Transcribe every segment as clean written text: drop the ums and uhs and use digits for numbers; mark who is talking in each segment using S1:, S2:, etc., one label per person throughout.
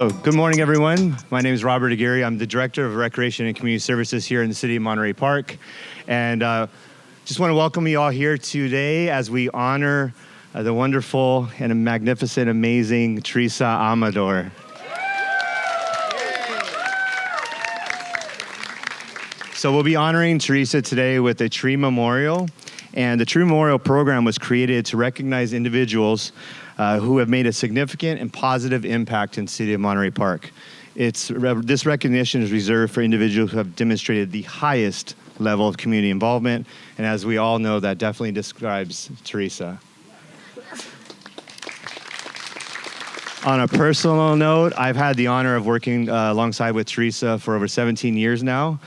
S1: Good morning, everyone. My name is Robert Aguirre. I'm the Director of Recreation and Community Services here in the City of Monterey Park. And just want to welcome you all here today as we honor the wonderful and magnificent, amazing Theresa Amador. So we'll be honoring Theresa today with a tree memorial. And the Tree Memorial program was created to recognize individuals who have made a significant and positive impact in the City of Monterey Park. This recognition is reserved for individuals who have demonstrated the highest level of community involvement, and as we all know, that definitely describes Theresa. On a personal note, I've had the honor of working alongside with Theresa for over 17 years now.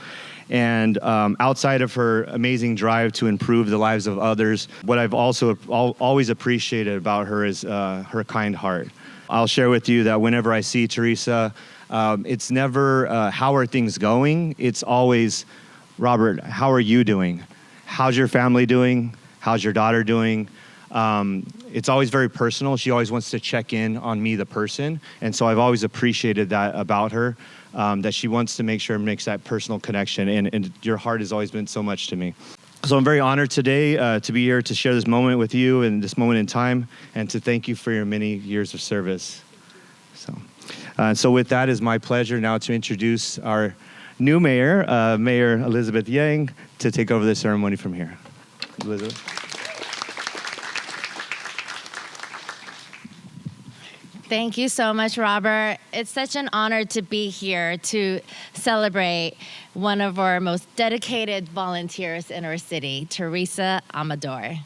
S1: And outside of her amazing drive to improve the lives of others, what I've also always appreciated about her is her kind heart. I'll share with you that whenever I see Theresa, it's never, how are things going? It's always, Robert, how are you doing? How's your family doing? How's your daughter doing? It's always very personal. She always wants to check in on me, the person. And so I've always appreciated that about her. That she wants to make sure and makes that personal connection. And your heart has always been so much to me. So I'm very honored today to be here to share this moment with you and this moment in time and to thank you for your many years of service. So with that, it's my pleasure now to introduce our new mayor, Mayor Elizabeth Yang, to take over the ceremony from here. Elizabeth.
S2: Thank you so much, Robert. It's such an honor to be here to celebrate one of our most dedicated volunteers in our city, Theresa Amador.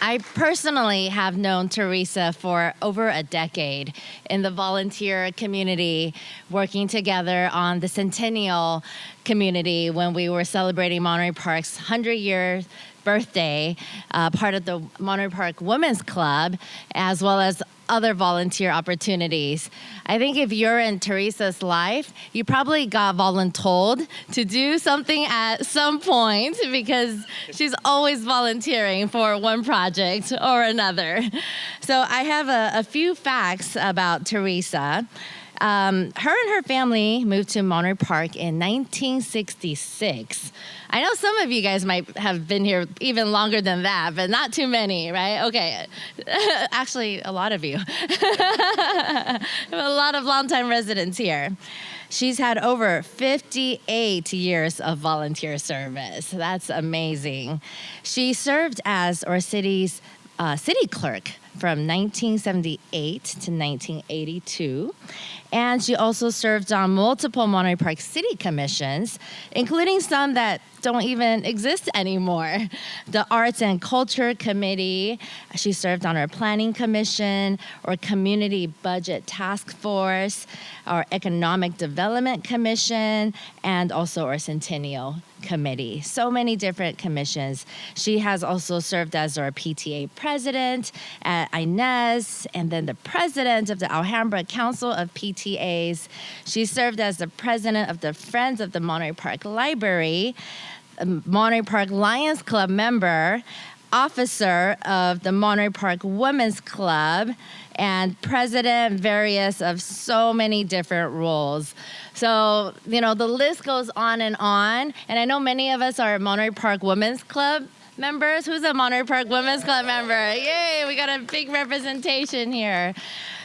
S2: I personally have known Theresa for over a decade in the volunteer community, working together on the Centennial community when we were celebrating Monterey Park's 100-year birthday, part of the Monterey Park Women's Club, as well as other volunteer opportunities. I think if you're in Theresa's life, you probably got voluntold to do something at some point because she's always volunteering for one project or another. So I have a few facts about Theresa. Her and her family moved to Monterey Park in 1966. I know some of you guys might have been here even longer than that, but not too many, right? Okay. Actually, a lot of you. A lot of longtime residents here. She's had over 58 years of volunteer service. That's amazing. She served as our city's city clerk from 1978 to 1982. And she also served on multiple Monterey Park City commissions, including some that don't even exist anymore. The Arts and Culture Committee, she served on our Planning Commission, or Community Budget Task Force, our Economic Development Commission, and also our Centennial Committee. So many different commissions. She has also served as our PTA president at Inez, and then the president of the Alhambra Council of PTAs. She served as the president of the Friends of the Monterey Park Library, a Monterey Park Lions Club member, officer of the Monterey Park Women's Club, and president various of so many different roles. So, the list goes on. And I know many of us are Monterey Park Women's Club members. Who's a Monterey Park Women's Club member? Yay, we got a big representation here.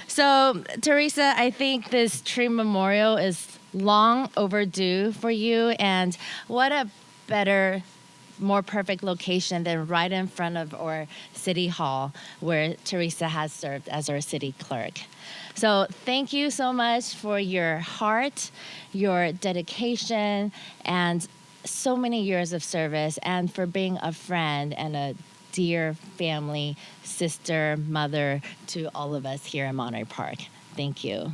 S2: So, Theresa, I think this tree memorial is long overdue for you, and what a better, more perfect location than right in front of our city hall where Theresa has served as our city clerk. So thank you so much for your heart, your dedication, and so many years of service, and for being a friend and a dear family, sister, mother to all of us here in Monterey Park. Thank you.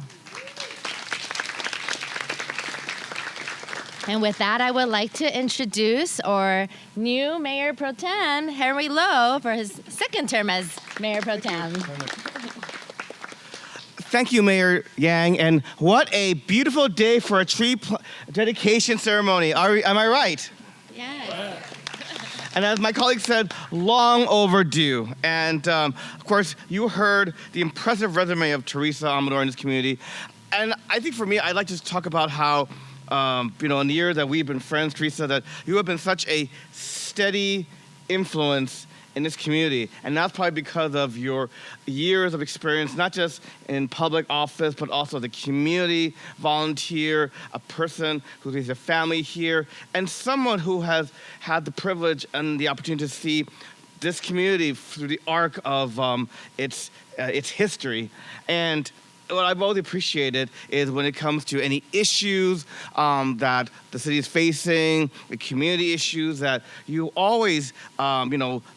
S2: And with that, I would like to introduce our new Mayor Pro Tem, Henry Lowe, for his second term as Mayor Pro Tem.
S3: Thank you, Mayor Yang, and what a beautiful day for a tree dedication ceremony. Am I right?
S2: Yes.
S3: And as my colleague said, long overdue. And of course, you heard the impressive resume of Theresa Amador in this community. And I think for me, I'd like to talk about how, in the year that we've been friends, Theresa, that you have been such a steady influence in this community. And that's probably because of your years of experience, not just in public office, but also the community volunteer, a person who raised a family here, and someone who has had the privilege and the opportunity to see this community through the arc of its history. And what I've always appreciated is when it comes to any issues that the city is facing, the community issues, that you always,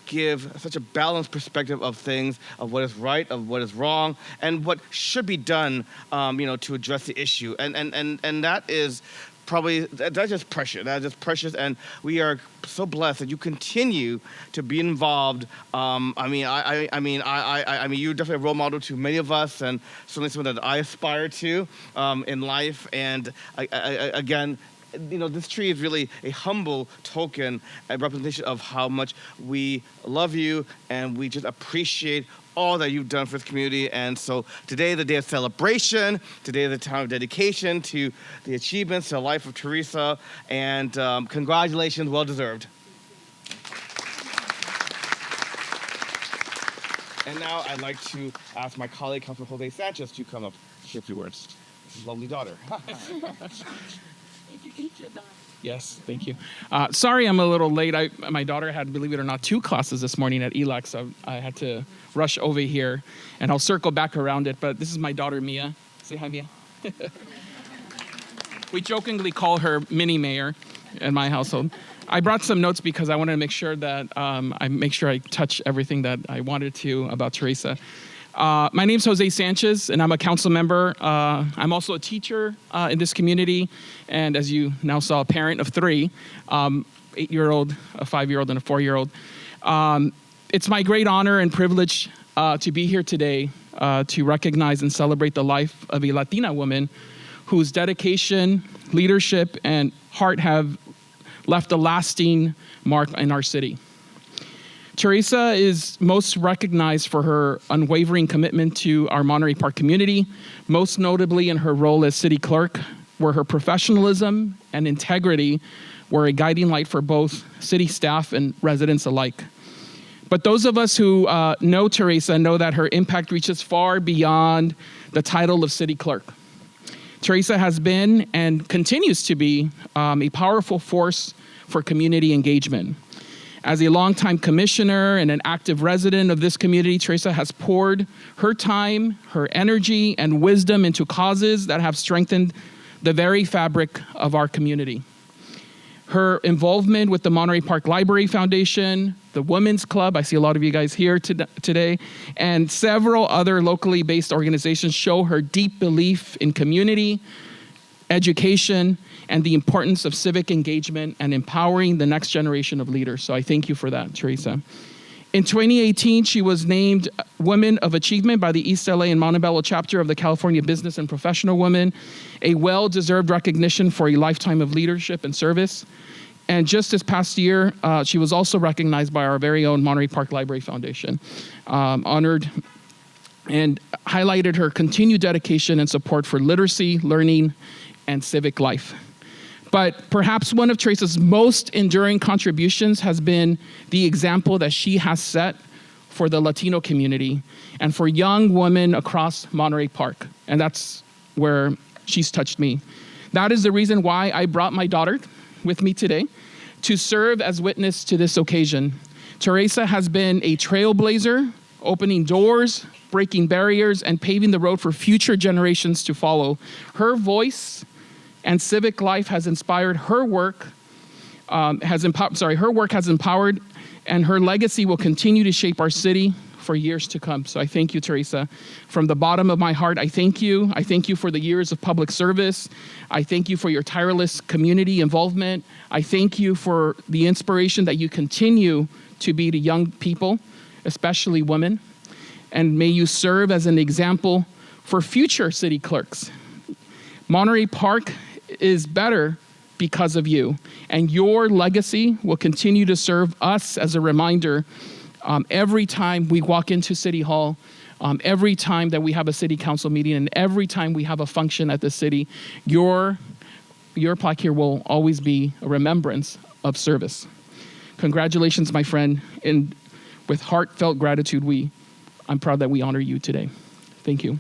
S3: give such a balanced perspective of things, of what is right, of what is wrong, and what should be done, to address the issue. And that is probably, that's just precious. That's just precious, and we are so blessed that you continue to be involved. You're definitely a role model to many of us, and certainly someone that I aspire to in life. And again, this tree is really a humble token, a representation of how much we love you, and we just appreciate all that you've done for this community. And so today is the day of celebration. Today is the time of dedication to the achievements, to the life of Theresa. And congratulations, well deserved. And now I'd like to ask my colleague, Councilman Jose Sanchez, to come up and say a few words. His lovely daughter.
S4: Yes, thank you. Sorry I'm a little late. My daughter had, believe it or not, 2 classes this morning at ELAC, so I had to rush over here, and I'll circle back around it. But this is my daughter, Mia. Say hi, Mia. We jokingly call her Mini Mayor in my household. I brought some notes because I wanted to make sure that I touch everything that I wanted to about Theresa. My name's Jose Sanchez, and I'm a council member. I'm also a teacher in this community, and as you now saw, a parent of 3, 8-year-old, a 5-year-old, and a 4-year-old. It's my great honor and privilege to be here today to recognize and celebrate the life of a Latina woman whose dedication, leadership, and heart have left a lasting mark in our city. Theresa is most recognized for her unwavering commitment to our Monterey Park community, most notably in her role as city clerk, where her professionalism and integrity were a guiding light for both city staff and residents alike. But those of us who know Theresa know that her impact reaches far beyond the title of city clerk. Theresa has been and continues to be a powerful force for community engagement. As a longtime commissioner and an active resident of this community, Theresa has poured her time, her energy, and wisdom into causes that have strengthened the very fabric of our community. Her involvement with the Monterey Park Library Foundation, the Women's Club, I see a lot of you guys here today, and several other locally based organizations show her deep belief in community, education, and the importance of civic engagement and empowering the next generation of leaders. So I thank you for that, Theresa. In 2018, she was named Woman of Achievement by the East LA and Montebello chapter of the California Business and Professional Women, a well-deserved recognition for a lifetime of leadership and service. And just this past year, she was also recognized by our very own Monterey Park Library Foundation, honored and highlighted her continued dedication and support for literacy, learning, and civic life. But perhaps one of Theresa's most enduring contributions has been the example that she has set for the Latino community and for young women across Monterey Park. And that's where she's touched me. That is the reason why I brought my daughter with me today to serve as witness to this occasion. Theresa has been a trailblazer, opening doors, breaking barriers, and paving the road for future generations to follow. Her voice and civic life has inspired her work, her work has empowered, and her legacy will continue to shape our city for years to come. So I thank you, Theresa. From the bottom of my heart, I thank you. I thank you for the years of public service. I thank you for your tireless community involvement. I thank you for the inspiration that you continue to be to young people, especially women. And may you serve as an example for future city clerks. Monterey Park is better because of you. And your legacy will continue to serve us as a reminder every time we walk into City Hall, every time that we have a city council meeting, and every time we have a function at the city. Your plaque here will always be a remembrance of service. Congratulations, my friend. And with heartfelt gratitude, I'm proud that we honor you today. Thank you.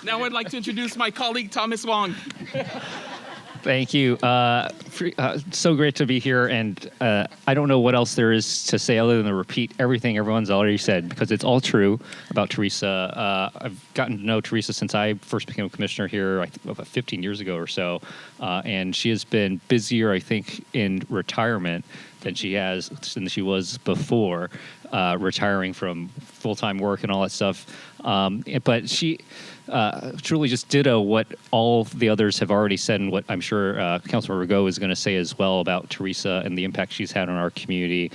S4: Now I'd like to introduce my colleague, Thomas Wong.
S5: Thank you. So great to be here, and I don't know what else there is to say other than to repeat everything everyone's already said, because it's all true about Theresa. I've gotten to know Theresa since I first became a commissioner here, I think about 15 years ago or so, and she has been busier, I think, in retirement than she was before retiring from full-time work and all that stuff. But she truly just ditto what all the others have already said, and what I'm sure Councilmember Go is going to say as well about Theresa and the impact she's had on our community.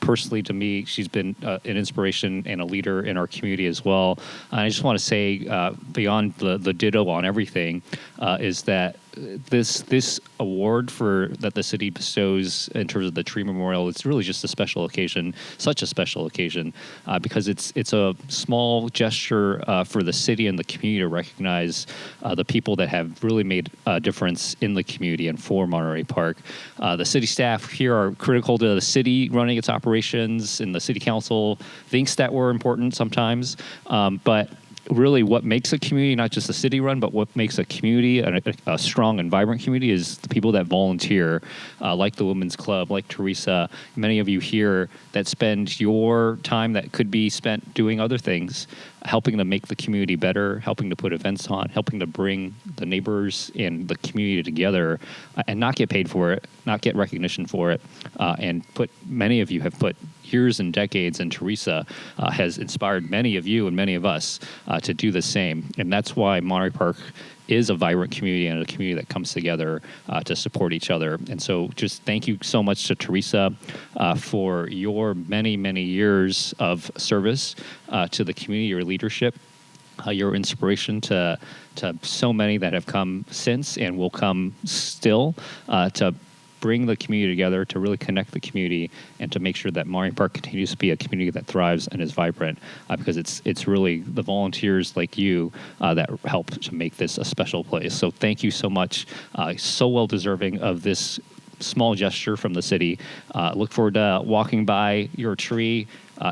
S5: Personally, to me, she's been an inspiration and a leader in our community as well. And I just want to say, beyond the ditto on everything, is that this award that the city bestows in terms of the tree memorial, it's really just a special occasion, such a special occasion, because it's a small gesture for the city and the community to recognize the people that have really made a difference in the community and for Monterey Park. The city staff here are critical to the city running its operations, and the city council thinks that we're important sometimes, but really what makes a community, not just a city run, but what makes a community a strong and vibrant community is the people that volunteer, like the Women's Club, like Theresa, many of you here that spend your time that could be spent doing other things, helping to make the community better, helping to put events on, helping to bring the neighbors and the community together, and not get paid for it, not get recognition for it, and many of you have put years and decades, and Theresa has inspired many of you and many of us to do the same. And that's why Monterey Park is a vibrant community and a community that comes together to support each other. And so just thank you so much to Theresa for your many, many years of service to the community, your leadership, your inspiration to so many that have come since and will come still to bring the community together, to really connect the community, and to make sure that Monterey Park continues to be a community that thrives and is vibrant, because it's really the volunteers like you that help to make this a special place. So thank you so much. So well deserving of this small gesture from the city. Look forward to walking by your tree.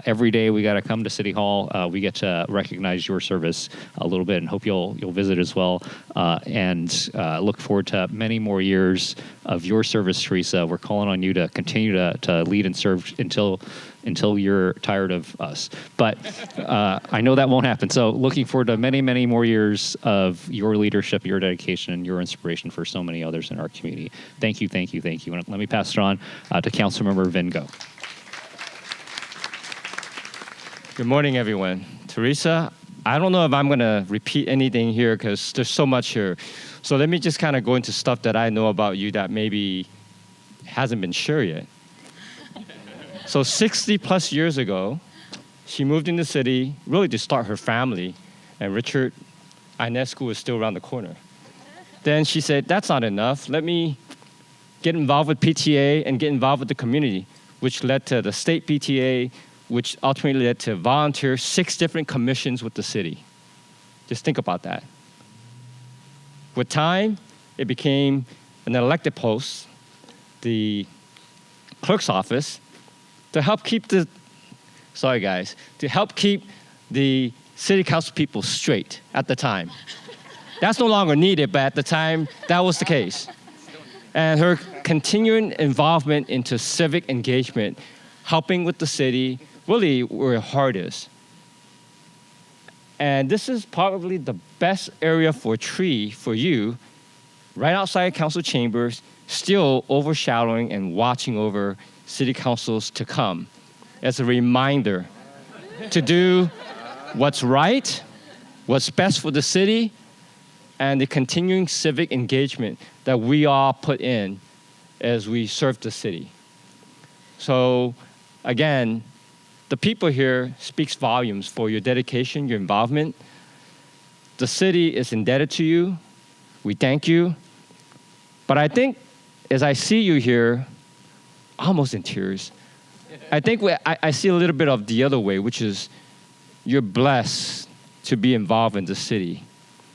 S5: Every day we got to come to City Hall. We get to recognize your service a little bit, and hope you'll visit as well. And look forward to many more years of your service, Theresa. We're calling on you to continue to lead and serve until you're tired of us. But I know that won't happen. So looking forward to many, many more years of your leadership, your dedication, and your inspiration for so many others in our community. Thank you, thank you, thank you. And let me pass it on to Councilmember Vingo.
S6: Good morning, everyone. Theresa, I don't know if I'm going to repeat anything here because there's so much here. So let me just kind of go into stuff that I know about you that maybe hasn't been shared yet. So 60 plus years ago, she moved in the city really to start her family, and Richard Inez School is still around the corner. Then she said, that's not enough. Let me get involved with PTA and get involved with the community, which led to the state PTA, which ultimately led to volunteer 6 different commissions with the city. Just think about that. With time, it became an elected post, the clerk's office, to help keep the city council people straight at the time. That's no longer needed, but at the time, that was the case. And her continuing involvement into civic engagement, helping with the city, really where her heart is. And this is probably the best area for a tree for you, right outside council chambers, still overshadowing and watching over city councils to come, as a reminder to do what's right, what's best for the city, and the continuing civic engagement that we all put in as we serve the city. So again, the people here speaks volumes for your dedication, your involvement. The city is indebted to you. We thank you. But I think as I see you here, almost in tears, I think I see a little bit of the other way, which is you're blessed to be involved in the city,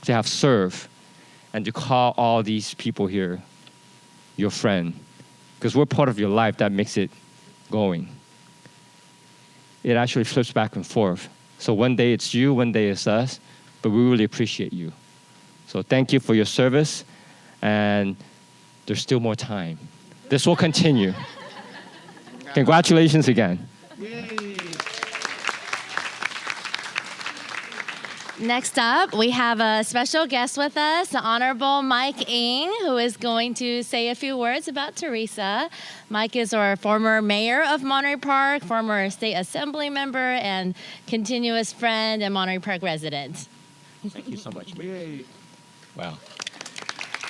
S6: to have served, and to call all these people here your friend. Because we're part of your life that makes it going. It actually flips back and forth. So one day it's you, one day it's us, but we really appreciate you. So thank you for your service, and there's still more time. This will continue. Congratulations again.
S2: Next up, we have a special guest with us, the Honorable Mike Ng, who is going to say a few words about Theresa. Mike is our former mayor of Monterey Park, former state assembly member, and continuous friend and Monterey Park resident.
S7: Thank you so much.
S6: Wow.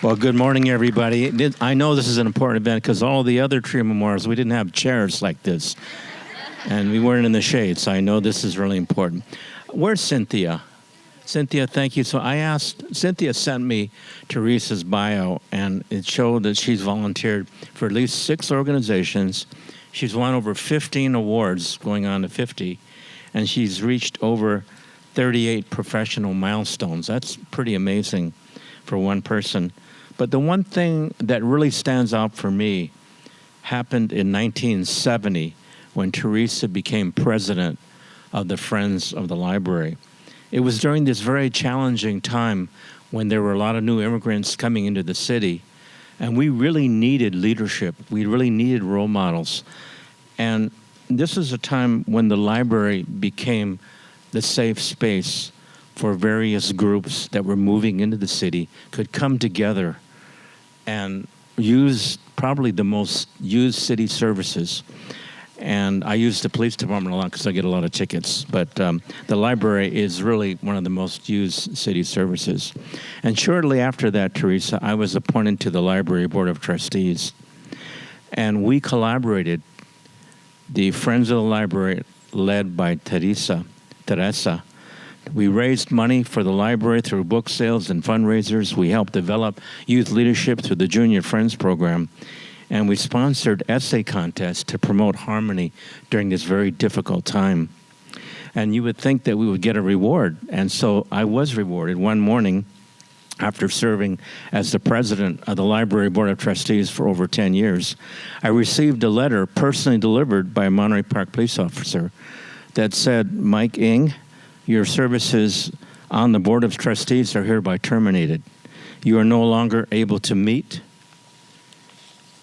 S7: Well, good morning, everybody. I know this is an important event because all the other tree memorials, we didn't have chairs like this. And we weren't in the shade, so I know this is really important. Where's Cynthia? Cynthia, thank you. So Cynthia sent me Theresa's bio, and it showed that she's volunteered for at least 6 organizations. She's won over 15 awards, going on to 50, and she's reached over 38 professional milestones. That's pretty amazing for one person. But the one thing that really stands out for me happened in 1970 when Theresa became president of the Friends of the Library. It was during this very challenging time when there were a lot of new immigrants coming into the city, and we really needed leadership. We really needed role models. And this is a time when the library became the safe space for various groups that were moving into the city could come together and use probably the most used city services. And I use the police department a lot because I get a lot of tickets. But the library is really one of the most used city services. And shortly after that, Theresa, I was appointed to the Library Board of Trustees. And we collaborated, the Friends of the Library, led by Theresa. We raised money for the library through book sales and fundraisers. We helped develop youth leadership through the Junior Friends program. And we sponsored essay contests to promote harmony during this very difficult time. And you would think that we would get a reward. And so I was rewarded one morning after serving as the president of the Library Board of Trustees for over 10 years. I received a letter personally delivered by a Monterey Park police officer that said, Mike Ng, your services on the Board of Trustees are hereby terminated. You are no longer able to meet.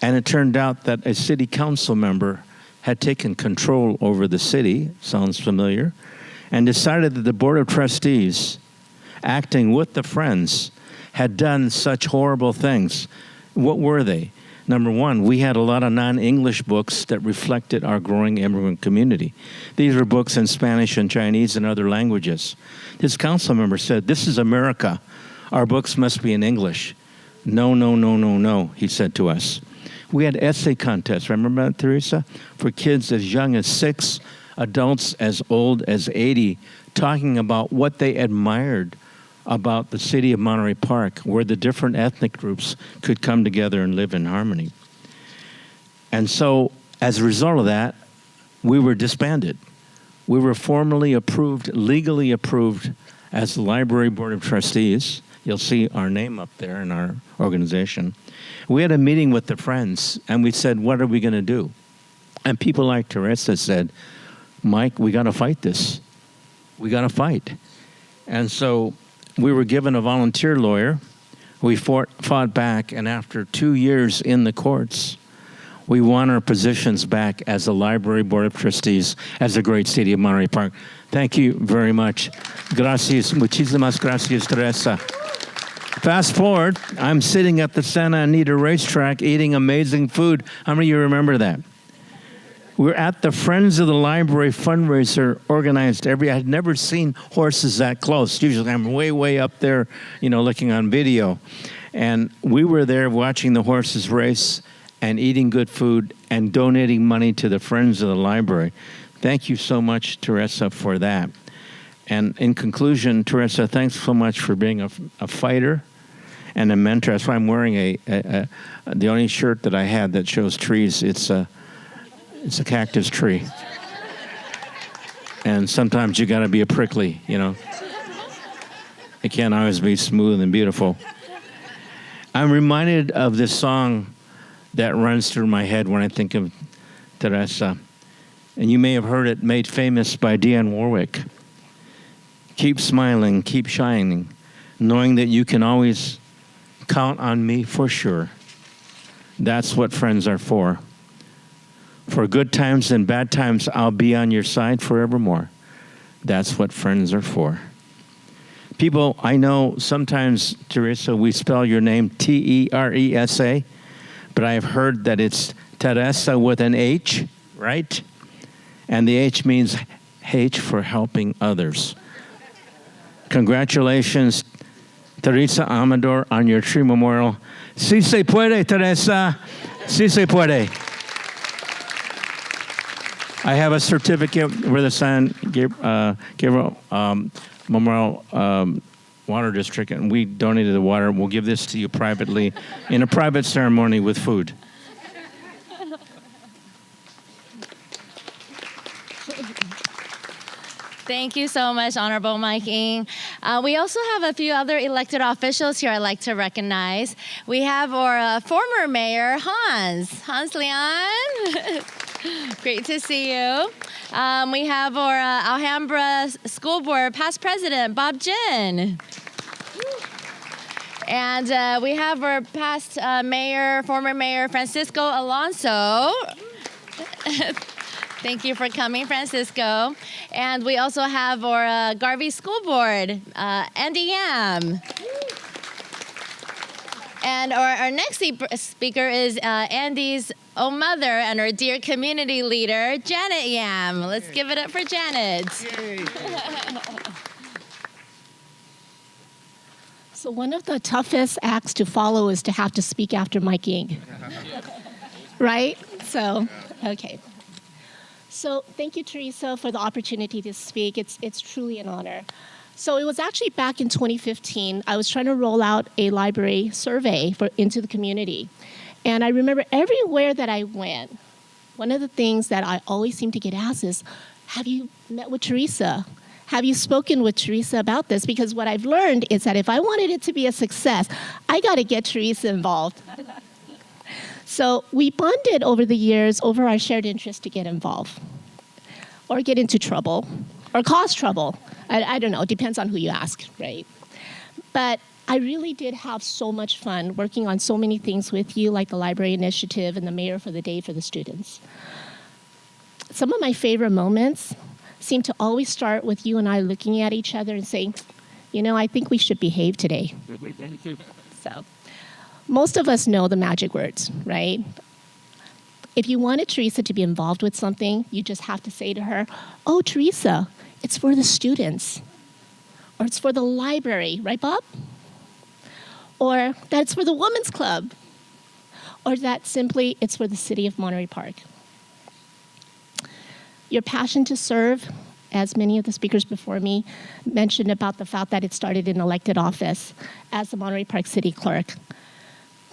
S7: And it turned out that a city council member had taken control over the city, sounds familiar, and decided that the Board of Trustees, acting with the Friends, had done such horrible things. What were they? Number one, we had a lot of non-English books that reflected our growing immigrant community. These were books in Spanish and Chinese and other languages. This council member said, this is America. Our books must be in English. No, no, no, no, no, he said to us. We had essay contests, remember that, Theresa? For kids as young as 6, adults as old as 80, talking about what they admired about the city of Monterey Park, where the different ethnic groups could come together and live in harmony. And so, as a result of that, we were disbanded. We were formally approved, legally approved, as the Library Board of Trustees. You'll see our name up there in our organization. We had a meeting with the Friends, and we said, what are we going to do? And people like Theresa said, Mike, we got to fight this. We got to fight. And so we were given a volunteer lawyer. We fought back, and after 2 years in the courts, we won our positions back as the Library Board of Trustees, as the great city of Monterey Park. Thank you very much. Gracias. Muchísimas gracias, Theresa. Fast forward, I'm sitting at the Santa Anita racetrack eating amazing food. How many of you remember that? We're at the Friends of the Library fundraiser organized I had never seen horses that close. Usually I'm way, way up there, looking on video. And we were there watching the horses race and eating good food and donating money to the Friends of the Library. Thank you so much, Theresa, for that. And in conclusion, Theresa, thanks so much for being a fighter and a mentor. That's why I'm wearing the only shirt that I had that shows trees. It's a cactus tree. And sometimes you got to be a prickly, you know. It can't always be smooth and beautiful. I'm reminded of this song that runs through my head when I think of Theresa. And you may have heard it made famous by Dionne Warwick. Keep smiling, keep shining, knowing that you can always count on me for sure. That's what friends are for. For good times and bad times, I'll be on your side forevermore. That's what friends are for. People, I know sometimes, Theresa, we spell your name Teresa, but I have heard that it's Teresa with an H, right? And the H means H for helping others. Congratulations, Theresa Amador, on your tree memorial. Si se puede, Teresa. Si se puede. I have a certificate for the San Gabriel Memorial Water District, and we donated the water. We'll give this to you privately in a private ceremony with food.
S2: Thank you so much, Honorable Mike Ng. We also have a few other elected officials here I'd like to recognize. We have our former mayor, Hans Leon. Great to see you. We have our Alhambra School Board past president, Bob Jin. And we have our past former mayor, Francisco Alonso. Thank you for coming, Francisco. And we also have our Garvey School Board, Andy Yam. And our next speaker is Andy's own mother and our dear community leader, Janet Yam. Let's give it up for Janet.
S8: So one of the toughest acts to follow is to have to speak after Mike Ng. Right? So, okay. So thank you, Theresa, for the opportunity to speak. It's truly an honor. So it was actually back in 2015, I was trying to roll out a library survey into the community. And I remember everywhere that I went, one of the things that I always seem to get asked is, have you met with Theresa? Have you spoken with Theresa about this? Because what I've learned is that if I wanted it to be a success, I got to get Theresa involved. So we bonded over the years over our shared interest to get involved or get into trouble or cause trouble. I don't know, it depends on who you ask, right? But I really did have so much fun working on so many things with you, like the library initiative and the Mayor for the Day for the students. Some of my favorite moments seem to always start with you and I looking at each other and saying, you know, I think we should behave today. So most of us know the magic words, right? If you wanted Theresa to be involved with something, you just have to say to her, oh, Theresa, it's for the students. Or it's for the library, right, Bob? Or that's for the Women's Club. Or that simply, it's for the City of Monterey Park. Your passion to serve, as many of the speakers before me mentioned about the fact that it started in elected office as the Monterey Park City Clerk.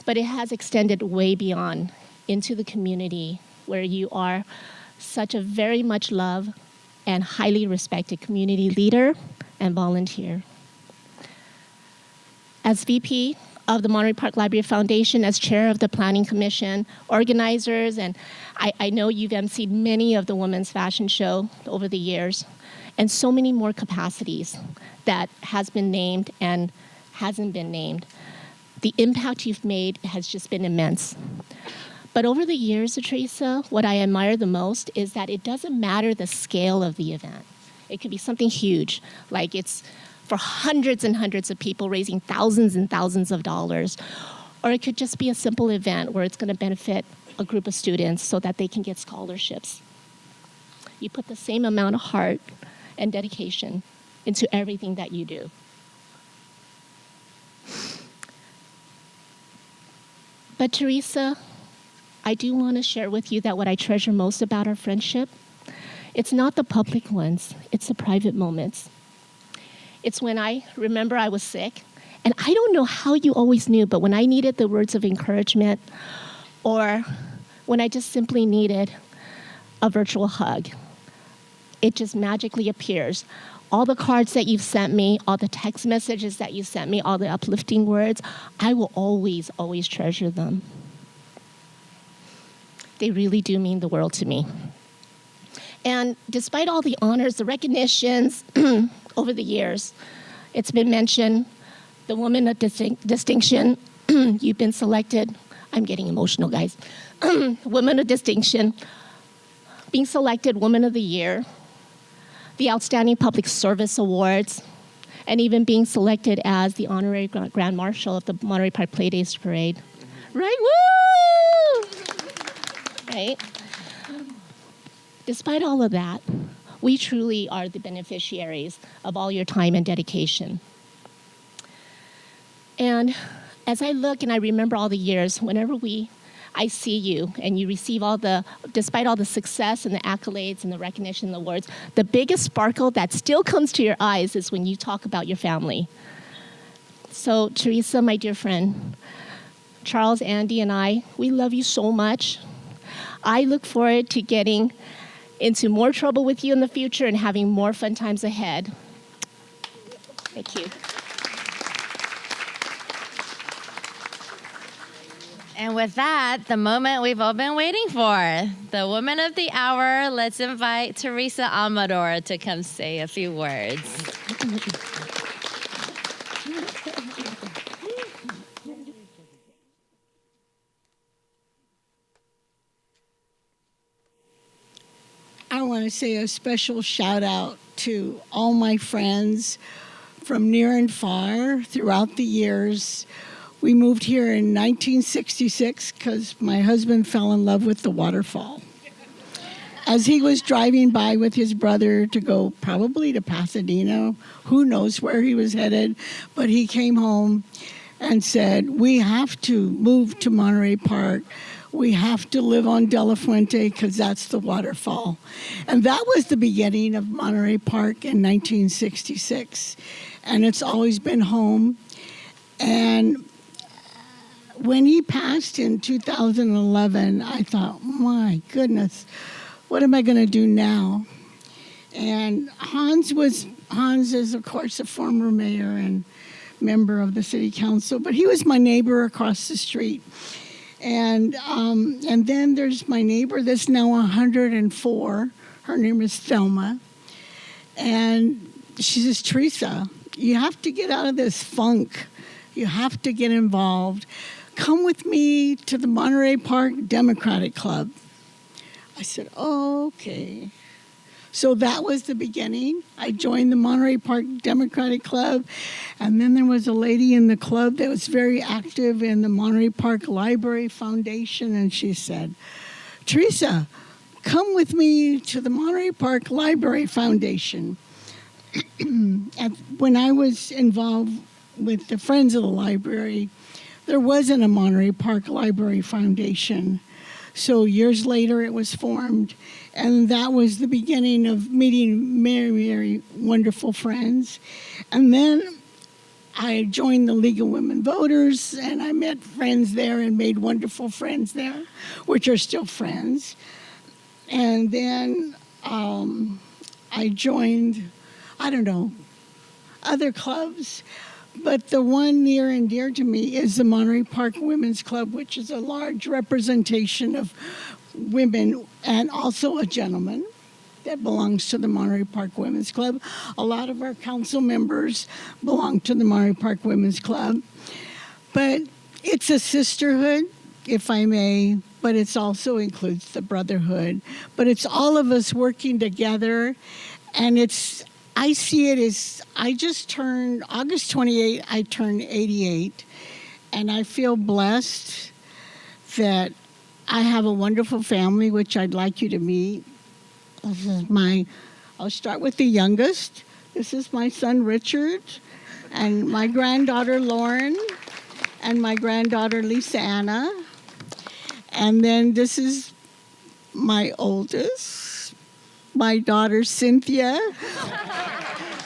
S8: But it has extended way beyond into the community where you are such a very much loved and highly respected community leader and volunteer. As VP of the Monterey Park Library Foundation, as chair of the Planning Commission, organizers, and I know you've emceed many of the Women's Fashion Show over the years, and so many more capacities that has been named and hasn't been named. The impact you've made has just been immense. But over the years, Theresa, what I admire the most is that it doesn't matter the scale of the event. It could be something huge, like it's for hundreds and hundreds of people raising thousands and thousands of dollars. Or it could just be a simple event where it's going to benefit a group of students so that they can get scholarships. You put the same amount of heart and dedication into everything that you do. But Theresa, I do want to share with you that what I treasure most about our friendship, it's not the public ones, it's the private moments. It's when I remember I was sick. And I don't know how you always knew, but when I needed the words of encouragement or when I just simply needed a virtual hug, it just magically appears. All the cards that you've sent me, all the text messages that you sent me, all the uplifting words, I will always, always treasure them. They really do mean the world to me. And despite all the honors, the recognitions over the years, it's been mentioned, the woman of distinction, you've been selected. I'm getting emotional, guys. Woman of distinction, being selected Woman of the Year, the Outstanding Public Service Awards, and even being selected as the Honorary Grand Marshal of the Monterey Park Play Days Parade. Right? Woo! Right? Despite all of that, we truly are the beneficiaries of all your time and dedication. And as I look and I remember all the years, whenever I see you and you receive despite all the success and the accolades and the recognition and the awards, the biggest sparkle that still comes to your eyes is when you talk about your family. So Theresa, my dear friend, Charles, Andy, and I, we love you so much. I look forward to getting into more trouble with you in the future and having more fun times ahead. Thank you.
S2: And with that, the moment we've all been waiting for, the woman of the hour, let's invite Theresa Amador to come say a few words.
S9: I want to say a special shout out to all my friends from near and far throughout the years. We moved here in 1966 because my husband fell in love with the waterfall. As he was driving by with his brother to go probably to Pasadena, who knows where he was headed, but he came home and said, we have to move to Monterey Park. We have to live on De La Fuente because that's the waterfall. And that was the beginning of Monterey Park in 1966. And it's always been home. And when he passed in 2011, I thought, my goodness, what am I going to do now? And Hans is, of course, a former mayor and member of the city council, but he was my neighbor across the street. And then there's my neighbor that's now 104. Her name is Thelma. And she says, Theresa, you have to get out of this funk. You have to get involved. Come with me to the Monterey Park Democratic Club. I said, oh, okay. So that was the beginning. I joined the Monterey Park Democratic Club. And then there was a lady in the club that was very active in the Monterey Park Library Foundation. And she said, Theresa, come with me to the Monterey Park Library Foundation. And when I was involved with the Friends of the Library, there wasn't a Monterey Park Library Foundation. So years later, it was formed. And that was the beginning of meeting very, very wonderful friends. And then I joined the League of Women Voters, and I met friends there and made wonderful friends there, which are still friends. And then I joined, other clubs. But the one near and dear to me is the Monterey Park Women's Club, which is a large representation of women and also a gentleman that belongs to the Monterey Park Women's Club. A lot of our council members belong to the Monterey Park Women's Club. But it's a sisterhood, if I may, but it also includes the brotherhood. But it's all of us working together, and I see it as, I just turned, August 28th, I turned 88, and I feel blessed that I have a wonderful family, which I'd like you to meet. This is I'll start with the youngest. This is my son, Richard, and my granddaughter, Lauren, and my granddaughter, Lisa Anna. And then this is my oldest, my daughter, Cynthia.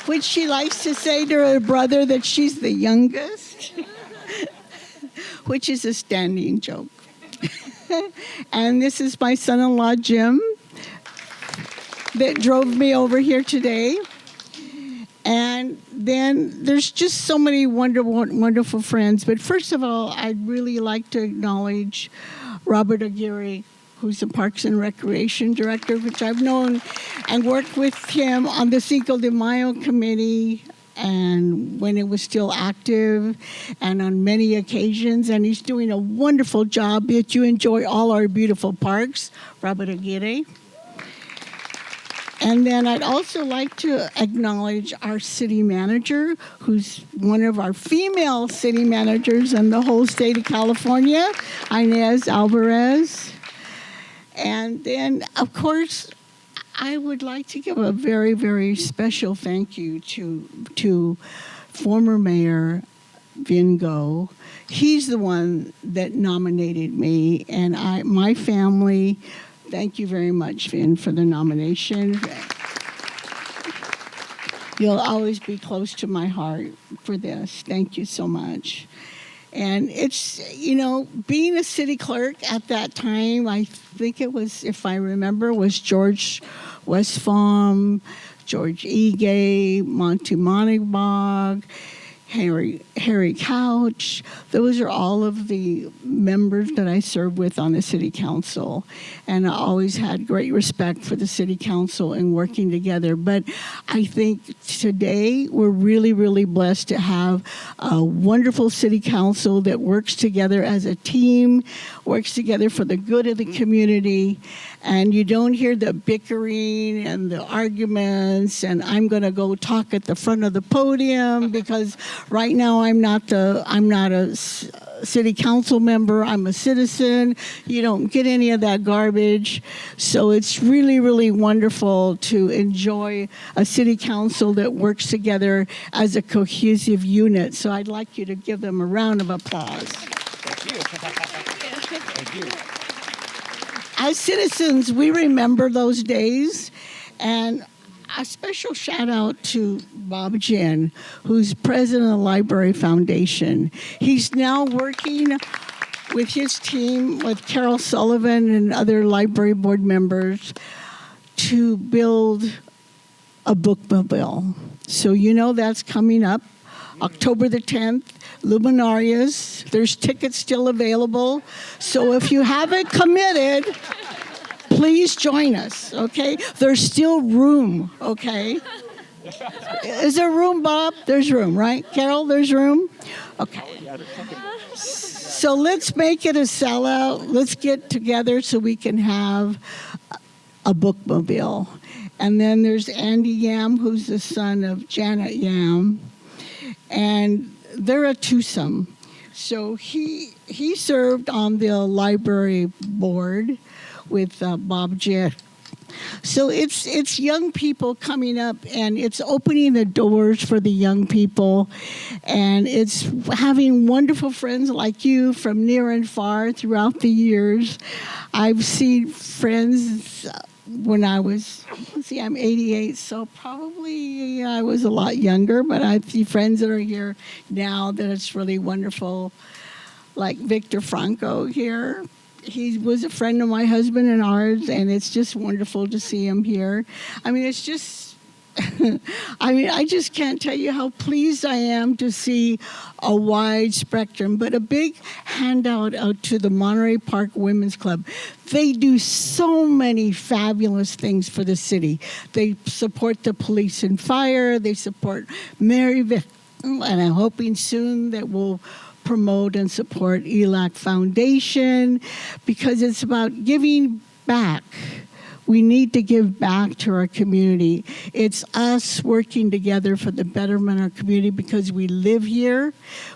S9: which she likes to say to her brother that she's the youngest, which is a standing joke. And this is my son-in-law, Jim, that drove me over here today. And then there's just so many wonderful friends. But first of all, I'd really like to acknowledge Robert Aguirre, who's the Parks and Recreation Director, which I've known and worked with him on the Cinco de Mayo Committee and when it was still active and on many occasions. And he's doing a wonderful job that you enjoy all our beautiful parks, Robert Aguirre. And then I'd also like to acknowledge our city manager, who's one of our female city managers in the whole state of California, Inez Alvarez. And then, of course, I would like to give a very, very special thank you to former Mayor Vingo. He's the one that nominated me, and my family. Thank you very much, Vin, for the nomination. You'll always be close to my heart for this. Thank you so much. And it's, being a city clerk at that time, I think it was, if I remember, was George Westphal, George Ige, Monty Monigbog, Harry Couch. Those are all of the members that I served with on the city council. And I always had great respect for the city council and working together. But I think today we're really, really blessed to have a wonderful city council that works together as a team, works together for the good of the community. And you don't hear the bickering and the arguments, and I'm going to go talk at the front of the podium because right now I'm not a city council member. I'm a citizen. You don't get any of that garbage. So it's really, really wonderful to enjoy a city council that works together as a cohesive unit. So I'd like you to give them a round of applause. Thank you. Thank you. As citizens, we remember those days, and a special shout out to Bob Jen, who's president of the Library Foundation. He's now working with his team, with Carol Sullivan and other library board members, to build a bookmobile. So that's coming up, October the 10th. Luminarias. There's tickets still available. So if you haven't committed, please join us, okay? There's still room, okay? Is there room, Bob? There's room, right? Carol, there's room? Okay. So let's make it a sellout. Let's get together so we can have a bookmobile. And then there's Andy Yam, who's the son of Janet Yam. And they're a twosome. So he served on the library board with Bob Jett. So it's young people coming up, and it's opening the doors for the young people, and it's having wonderful friends like you from near and far throughout the years. I've seen friends when I was, I'm 88, so probably I was a lot younger, but I see friends that are here now that it's really wonderful, like Victor Franco here. He was a friend of my husband and ours, and it's just wonderful to see him here. I mean, it's just, I just can't tell you how pleased I am to see a wide spectrum, but a big handout out to the Monterey Park Women's Club. They do so many fabulous things for the city. They support the police and fire. They support Mary Vic, and I'm hoping soon that we'll promote and support ELAC Foundation, because it's about giving back. We need to give back to our community. It's us working together for the betterment of our community because we live here,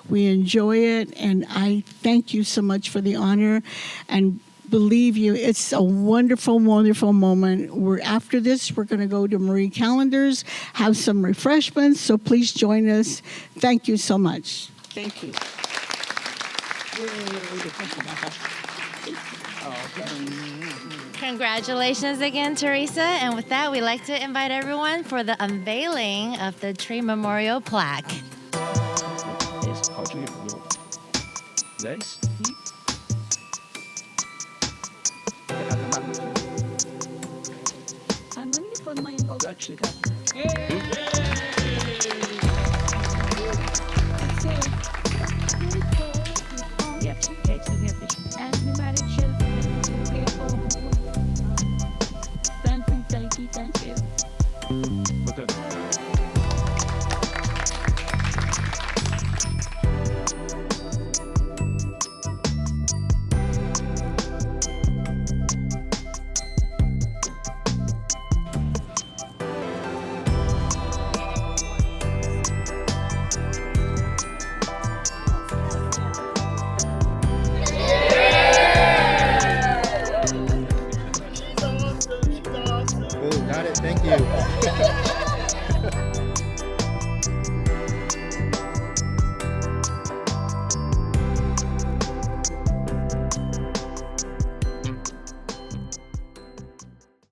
S9: we enjoy it, and I thank you so much for the honor. And believe you, it's a wonderful, wonderful moment. After this, we're going to go to Marie Callender's, have some refreshments, so please join us. Thank you so much. Thank you.
S2: Congratulations again, Theresa. And with that, we'd like to invite everyone for the unveiling of the tree memorial plaque.
S10: Thank you.
S11: Got it. Thank you.